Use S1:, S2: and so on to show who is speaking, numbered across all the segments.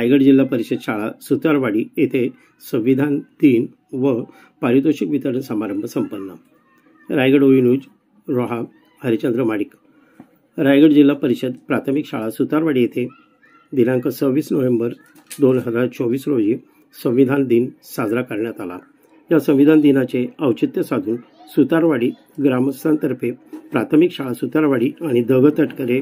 S1: रायगड जिल्हा परिषद शाळा सुतारवाडी येथे संविधान दिन व पारितोषिक वितरण समारंभ संपन्न। रायगड ओवी न्यूज रोहा हरिचंद्र माडिक। रायगड जिल्हा परिषद प्राथमिक शाळा सुतारवाडी येथे दिनांक 26 नोव्हेंबर 2024 रोजी संविधान दिन साजरा करण्यात आला। या संविधान दिनाचे औचित्य साधून सुतारवाडी ग्रामस्थांतर्फे प्राथमिक शाळा सुतारवाडी आणि दग तटकरे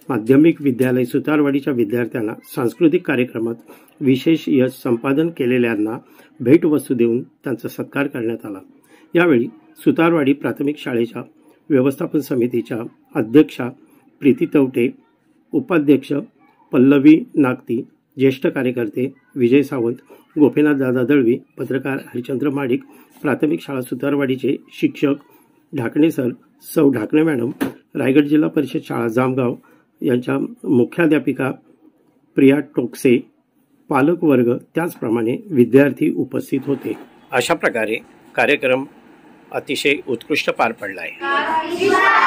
S1: माध्यमिक विद्यालय सुतारवाडीच्या विद्यार्थ्यांना सांस्कृतिक कार्यक्रमात विशेष यश संपादन केलेल्यांना भेटवस्तू देऊन त्यांचा सत्कार करण्यात आला। यावेळी सुतारवाडी प्राथमिक शाळेच्या व्यवस्थापन समितीच्या अध्यक्षा प्रीती तवटे, उपाध्यक्ष पल्लवी नागती, ज्येष्ठ कार्यकर्ते विजय सावंत, गोपीनाथ दादा दळवी, पत्रकार हरिचंद्र माडिक, प्राथमिक शाळा सुतारवाडीचे शिक्षक ढाकणे सर, सौ ढाकणे मॅडम, रायगड जिल्हा परिषद शाळा जामगाव यांच्या मुख्याध्यापिका प्रिया टोकसे, पालक वर्ग त्याचप्रमाणे विद्यार्थी उपस्थित होते। अशा प्रकारे कार्यक्रम अतिशय उत्कृष्ट पार पडला आहे।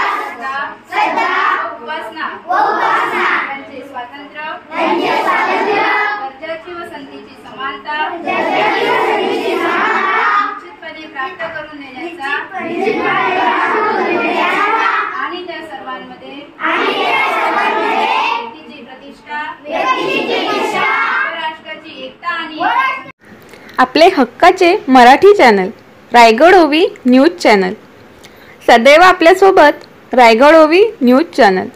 S2: आपले हक्काचे मराठी चॅनल रायगड ओवी न्यूज चॅनल सदैव आपल्यासोबत। रायगड ओवी न्यूज चॅनल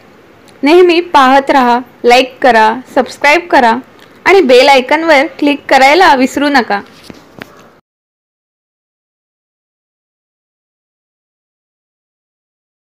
S2: नेहमी पाहत रहा, लाईक करा, सबस्क्राईब करा आणि बेल आयकॉनवर क्लिक करायला विसरू नका।